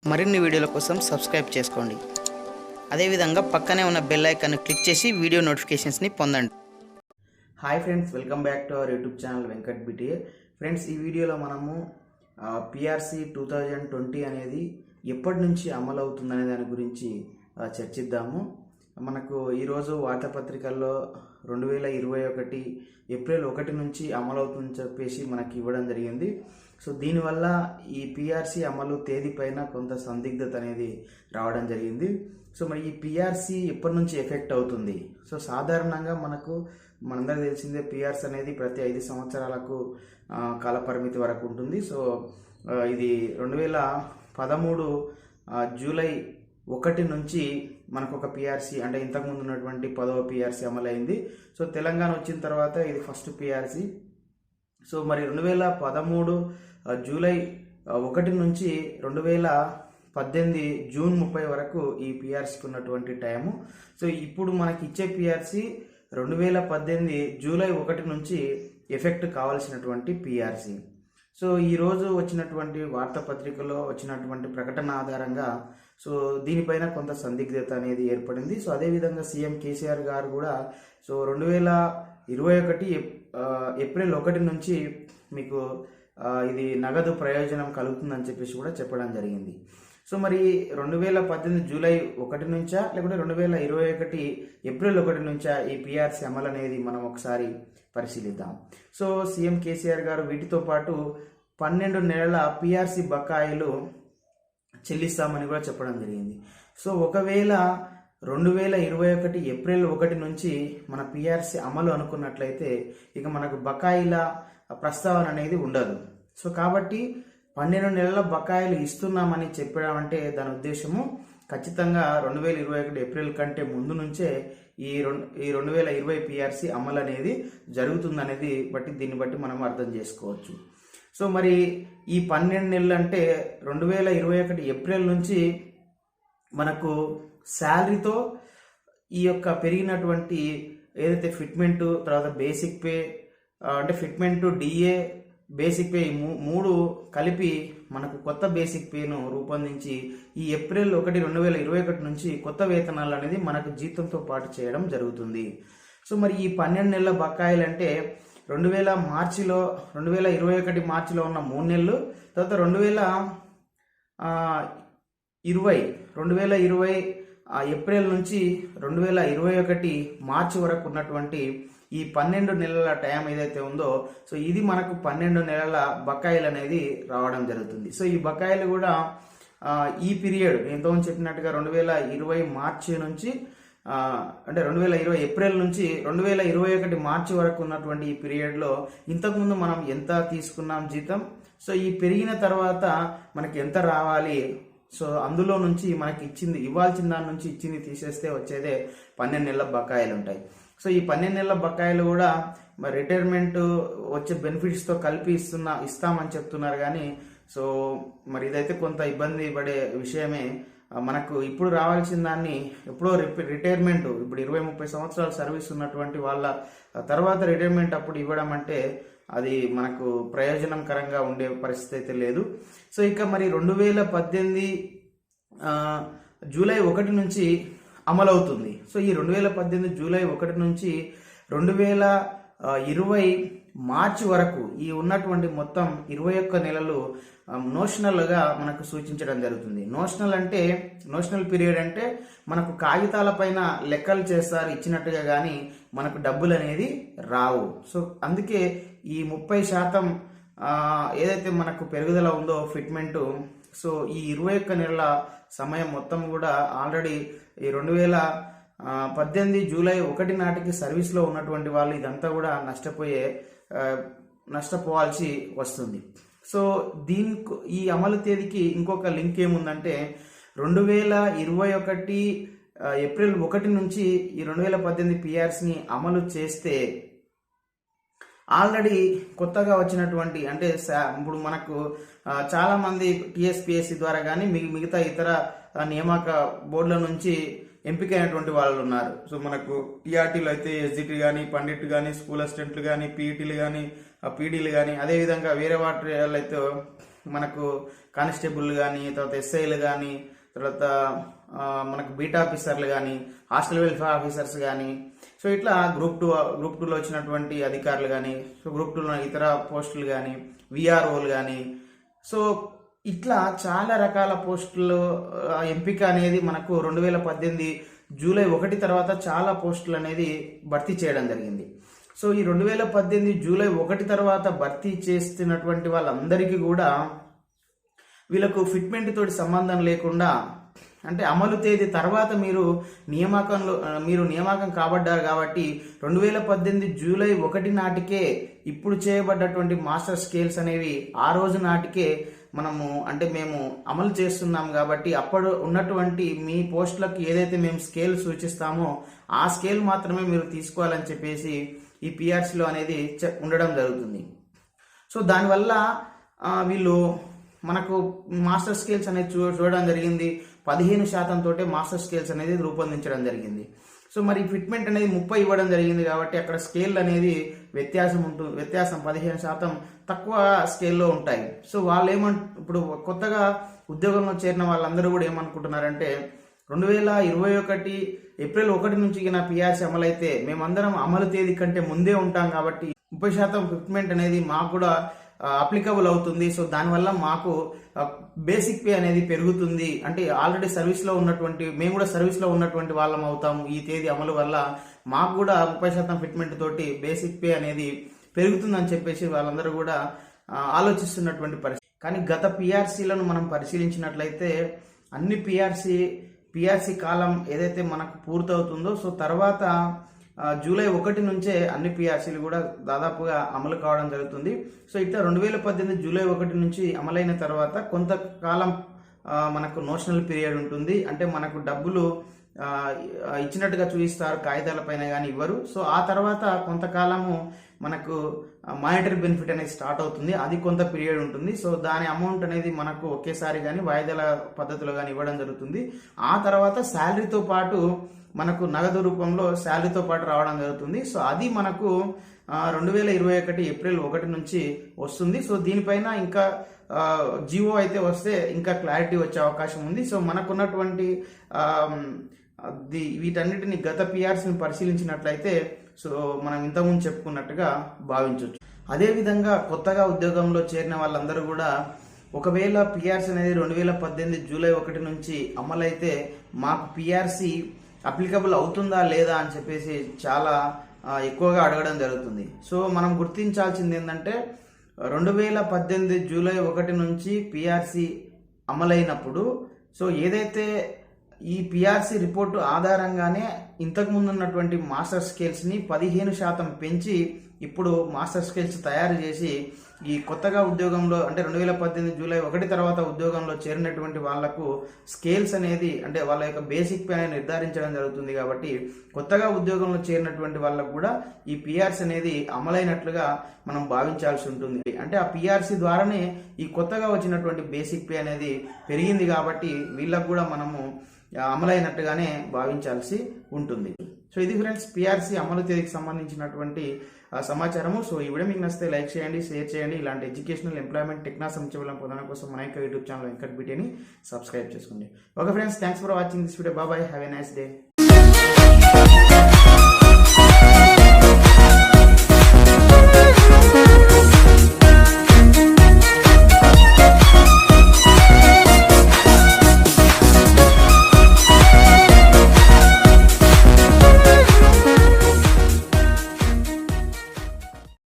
మరిన్ని వీడియోల కోసం సబ్స్క్రైబ్ చేసుకోండి. అదేవిధంగా పక్కనే ఉన్న బెల్ ఐకాన్ క్లిక్ చేసి వీడియో నోటిఫికేషన్స్ని పొందండి. Hi friends, welcome back to our YouTube channel వెంకట్బిటి. ఫ్రెండ్స్, ఈ వీడియోలో మనము పిఆర్సి 2020 అనేది ఎప్పటి నుంచి అమలు అవుతుందనే దాని గురించి చర్చిద్దాము. మనకు ఈరోజు వార్తాపత్రికల్లో 2021 ఏప్రిల్ 1 నుంచి అమలు అవుతుందని చెప్పేసి మనకి ఇవ్వడం జరిగింది. సో దీనివల్ల ఈ పిఆర్సి అమలు తేదీ పైన కొంత సందిగ్ధత అనేది రావడం జరిగింది. సో మరి ఈ పిఆర్సి ఎప్పటి నుంచి ఎఫెక్ట్ అవుతుంది? సో సాధారణంగా మనందరికీ తెలిసిందే, పిఆర్సి అనేది ప్రతి 5 సంవత్సరాలకు కాలపరిమితి వరకు ఉంటుంది. సో ఇది 2013 జూలై 1 నుంచి మనకు ఒక పిఆర్సి, అంటే ఇంతకుముందు ఉన్నటువంటి 10వ పిఆర్సి అమలైంది. సో తెలంగాణ వచ్చిన తర్వాత ఇది ఫస్ట్ పిఆర్సి. సో మరి 2013 జూలై 1 నుంచి 2018 జూన్ 30 వరకు ఈ పిఆర్సీకి ఉన్నటువంటి టైము. సో ఇప్పుడు మనకి ఇచ్చే పిఆర్సి 2018 జూలై 1 నుంచి ఎఫెక్ట్ కావాల్సినటువంటి పిఆర్సి. సో ఈరోజు వచ్చినటువంటి వార్తాపత్రికలో వచ్చినటువంటి ప్రకటన ఆధారంగా సో దీనిపైన కొంత సందిగ్ధత అనేది ఏర్పడింది. సో అదేవిధంగా సీఎం కేసీఆర్ గారు కూడా సో 2021 ఏప్రిల్ 1 నుంచి మీకు ఇది నగదు ప్రయోజనం కలుగుతుందని చెప్పేసి కూడా చెప్పడం జరిగింది. సో మరి 2018 జూలై 1 నుంచా లేకుంటే 2021 ఏప్రిల్ 1 నుంచా ఈ పిఆర్సి అమలు అనేది మనం ఒకసారి పరిశీలిద్దాం. సో సీఎం కేసీఆర్ గారు వీటితో పాటు 12 నెలల పిఆర్సి బకాయిలు చెల్లిస్తామని కూడా చెప్పడం జరిగింది. సో ఒకవేళ 2021 ఏప్రిల్ 1 నుంచి మన పిఆర్సి అమలు అనుకున్నట్లయితే ఇక మనకు బకాయిల ప్రస్తావన అనేది ఉండదు. సో కాబట్టి 12 నెలల బకాయిలు ఇస్తున్నామని చెప్పడం అంటే దాని ఉద్దేశము ఖచ్చితంగా 2021 ఏప్రిల్ కంటే ముందు నుంచే ఈ 2020 పిఆర్సి అమలు అనేది జరుగుతుందనేది దీన్ని బట్టి మనం అర్థం చేసుకోవచ్చు. సో మరి ఈ 12 నెలలు అంటే 2021 ఏప్రిల్ నుంచి మనకు శాలరీతో ఈ యొక్క పెరిగినటువంటి ఏదైతే ఫిట్మెంట్, తర్వాత బేసిక్ పే, అంటే ఫిట్మెంట్, డిఏ, బేసిక్ పే, ఈ 3 కలిపి మనకు కొత్త బేసిక్ పేను రూపొందించి ఈ ఏప్రిల్ 1, 2021 నుంచి కొత్త వేతనాలు అనేది మనకు జీతంతో పాటు చేయడం జరుగుతుంది. సో మరి ఈ 12 నెలల బకాయిలు అంటే 2021 మార్చిలో ఉన్న 3 నెలలు, తర్వాత 2020 ఏప్రిల్ నుంచి 2021 మార్చి వరకు ఉన్నటువంటి ఈ 12 నెలల టైం ఏదైతే ఉందో సో ఇది మనకు 12 నెలల బకాయిలు అనేది రావడం జరుగుతుంది. సో ఈ బకాయిలు కూడా ఈ పీరియడ్ ఎంతోమంది చెప్పినట్టుగా 2020 మార్చి నుంచి అంటే 2020 ఏప్రిల్ నుంచి 2021 మార్చి వరకు ఉన్నటువంటి ఈ పీరియడ్లో ఇంతకుముందు మనం ఎంత తీసుకున్నాం జీతం, సో ఈ పెరిగిన తర్వాత మనకి ఎంత రావాలి, సో అందులో నుంచి మనకి ఇవ్వాల్సిన దాని నుంచి ఇచ్చింది తీసేస్తే వచ్చేదే 12 నెలల బకాయిలు ఉంటాయి. సో ఈ 12 నెలల బకాయిలు కూడా మరి రిటైర్మెంట్ వచ్చే బెనిఫిట్స్తో కలిపి ఇస్తామని చెప్తున్నారు. కానీ సో మరి ఇదైతే కొంత ఇబ్బంది పడే విషయమే. మనకు ఇప్పుడు రావాల్సిన దాన్ని ఎప్పుడో రిటైర్మెంట్, ఇప్పుడు 20-30 సంవత్సరాల సర్వీస్ ఉన్నటువంటి వాళ్ళ తర్వాత రిటైర్మెంట్ అప్పుడు ఇవ్వడం అంటే అది మనకు ప్రయోజనకరంగా ఉండే పరిస్థితి అయితే లేదు. సో ఇక మరి 2018 జూలై 1 నుంచి అమలవుతుంది. సో ఈ 2018 జూలై 1 నుంచి 2020 మార్చి వరకు ఈ ఉన్నటువంటి మొత్తం 21 నెలలు నోషనల్గా మనకు సూచించడం జరుగుతుంది. నోషనల్ పీరియడ్ అంటే మనకు కాగితాల పైన లెక్కలు చేస్తారు ఇచ్చినట్టుగా, కానీ మనకు డబ్బులు అనేది రావు. సో అందుకే ఈ 30% ఏదైతే మనకు పెరుగుదల ఉందో ఫిట్మెంటు, సో ఈ 21 నెలల సమయం మొత్తం కూడా ఆల్రెడీ ఈ 2018 జూలై 1 నాటికి సర్వీస్లో ఉన్నటువంటి వాళ్ళు ఇదంతా కూడా నష్టపోవాల్సి వస్తుంది. సో ఈ అమలు తేదీకి ఇంకొక లింక్ ఏముందంటే 2021 ఏప్రిల్ 1 నుంచి ఈ 2018 పిఆర్సిని అమలు చేస్తే ఆల్రెడీ కొత్తగా వచ్చినటువంటి, అంటే ఇప్పుడు మనకు చాలా మంది టీఎస్పీఎస్సీ ద్వారా కానీ మిగతా ఇతర నియామక బోర్డుల నుంచి ఎంపికైనటువంటి వాళ్ళు ఉన్నారు. సో మనకు టీఆర్టీలు అయితే ఎస్జిటి కానీ, పండిట్ కానీ, స్కూల్ అసిస్టెంట్లు కానీ, పీఈటీలు కానీ, పీడీలు కానీ, అదేవిధంగా వేరే వాటి అయితే మనకు కానిస్టేబుల్ కానీ, తర్వాత ఎస్ఐలు కానీ, తర్వాత మనకు బీటా ఆఫీసర్లు కానీ, హాస్టల్ వెల్ఫేర్ ఆఫీసర్స్ కానీ, సో ఇట్లా గ్రూప్ టూలో వచ్చినటువంటి అధికారులు కానీ, సో గ్రూప్ టూలో ఇతర పోస్టులు కానీ, విఆర్ఓలు కానీ, సో ఇట్లా చాలా రకాల పోస్టులు ఎంపిక అనేది మనకు 2018 జూలై 1 తర్వాత చాలా పోస్టులు అనేది భర్తీ చేయడం జరిగింది. సో ఈ 2018 జూలై 1 తర్వాత భర్తీ చేస్తున్నటువంటి వాళ్ళందరికీ కూడా వీళ్ళకు ఫిట్మెంట్ తోటి సంబంధం లేకుండా, అంటే అమలు తేదీ తర్వాత మీరు నియామకం కాబడ్డారు కాబట్టి 2018 జూలై 1 నాటికే ఇప్పుడు చేయబడ్డటువంటి మాస్టర్ స్కేల్స్ అనేవి ఆ రోజు నాటికే మేము అమలు చేస్తున్నాం కాబట్టి అప్పుడు ఉన్నటువంటి మీ పోస్టులకు ఏదైతే మేము స్కేల్ సూచిస్తామో ఆ స్కేల్ మాత్రమే మీరు తీసుకోవాలని చెప్పేసి ఈ పిఆర్సీలో అనేది ఉండడం జరుగుతుంది. సో దానివల్ల వీళ్ళు మనకు మాస్టర్ స్కేల్స్ అనేది చూడడం జరిగింది. 15% తోటే మాస్టర్ స్కేల్స్ అనేది రూపొందించడం జరిగింది. సో మరి ఫిట్మెంట్ అనేది 30 ఇవ్వడం జరిగింది కాబట్టి అక్కడ స్కేల్ అనేది వ్యత్యాసం 15% తక్కువ స్కేల్లో ఉంటాయి. సో వాళ్ళు ఇప్పుడు కొత్తగా ఉద్యోగంలో చేరిన వాళ్ళందరూ కూడా ఏమనుకుంటున్నారంటే 2021 ఏప్రిల్ 1 నుంచి నా పిఆర్సీ అమలైతే మేమందరం అమలు తేదీ కంటే ముందే ఉంటాం కాబట్టి 30% ఫిట్మెంట్ అనేది మాకు కూడా అప్లికబుల్ అవుతుంది. సో దానివల్ల మాకు బేసిక్ పే అనేది పెరుగుతుంది, అంటే ఆల్రెడీ సర్వీస్లో ఉన్నటువంటి మేము కూడా సర్వీస్లో ఉన్నటువంటి వాళ్ళం అవుతాము. ఈ తేదీ అమలు వల్ల మాకు కూడా 30% ఫిట్మెంట్ తోటి బేసిక్ పే అనేది పెరుగుతుందని చెప్పేసి వాళ్ళందరూ కూడా ఆలోచిస్తున్నటువంటి పరిస్థితి. కానీ గత పిఆర్సీలను మనం పరిశీలించినట్లయితే అన్ని పిఆర్సీ కాలం ఏదైతే మనకు పూర్తవుతుందో సో తర్వాత జూలై 1 నుంచే అన్ని పిఆర్సీలు కూడా దాదాపుగా అమలు కావడం జరుగుతుంది. సో ఇట్లా 2018 జూలై 1 నుంచి అమలైన తర్వాత కొంతకాలం మనకు నోషనల్ పీరియడ్ ఉంటుంది, అంటే మనకు డబ్బులు ఇచ్చినట్టుగా చూపిస్తారు, కాగితాలపైన కానీ ఇవ్వరు. సో ఆ తర్వాత కొంతకాలము మనకు మానిటరీ బెనిఫిట్ అనేది స్టార్ట్ అవుతుంది, అది కొంత పీరియడ్ ఉంటుంది. సో దాని అమౌంట్ అనేది మనకు ఒకేసారి కానీ వాయిదాల పద్ధతిలో కానీ ఇవ్వడం జరుగుతుంది. ఆ తర్వాత శాలరీతో పాటు మనకు నగదు రూపంలో శాలరీతో పాటు రావడం జరుగుతుంది. సో అది మనకు 2021 ఏప్రిల్ 1 నుంచి వస్తుంది. సో దీనిపైన ఇంకా జియో అయితే వస్తే ఇంకా క్లారిటీ వచ్చే అవకాశం ఉంది. సో మనకున్నటువంటి వీటన్నిటిని గత పిఆర్సీని పరిశీలించినట్లయితే సో మనం ఇంతకుముందు చెప్పుకున్నట్టుగా భావించవచ్చు. అదేవిధంగా కొత్తగా ఉద్యోగంలో చేరిన వాళ్ళందరూ కూడా ఒకవేళ పిఆర్సీ అనేది 2018 జూలై 1 నుంచి అమలైతే మాకు పిఆర్సీ అప్లికబుల్ అవుతుందా లేదా అని చెప్పేసి చాలా ఎక్కువగా అడగడం జరుగుతుంది. సో మనం గుర్తించాల్సింది ఏంటంటే 2018 జూలై 1 నుంచి పిఆర్సీ అమలైనప్పుడు సో ఏదైతే ఈ పిఆర్సీ రిపోర్టు ఆధారంగానే ఇంతకుముందు ఉన్నటువంటి మాస్టర్ స్కేల్స్ని 15% పెంచి ఇప్పుడు మాస్టర్ స్కేల్స్ తయారు చేసి ఈ కొత్తగా ఉద్యోగంలో అంటే 2018 జూలై 1 తర్వాత ఉద్యోగంలో చేరినటువంటి వాళ్లకు స్కేల్స్ అనేది అంటే వాళ్ళ యొక్క బేసిక్ పే అనేది నిర్ధారించడం జరుగుతుంది. కాబట్టి కొత్తగా ఉద్యోగంలో చేరినటువంటి వాళ్ళకు కూడా ఈ పిఆర్సీ అనేది అమలైనట్లుగా మనం భావించాల్సి ఉంటుంది. అంటే ఆ పిఆర్సీ ద్వారానే ఈ కొత్తగా వచ్చినటువంటి బేసిక్ పే అనేది పెరిగింది కాబట్టి వీళ్ళకు కూడా మనము అమలైనట్టుగానే భావించాల్సి ఉంటుంది. సో ఇది ఫ్రెండ్స్ పిఆర్సీ అమలు తేదీకి సంబంధించినటువంటి సమాచారము. సో ఈ వీడియో మీకు నచ్చితే లైక్ చేయండి, షేర్ చేయండి. ఇలాంటి ఎడ్యుకేషనల్ ఎంప్లాయ్మెంట్ టెక్నాలజీ సంక్షేమం పొందడం కోసం మన యొక్క యూట్యూబ్ ఛానల్ వెంకట్ బిటిని సబ్స్క్రైబ్ చేసుకోండి. Okay friends, thanks for watching this video. Bye, have a nice day.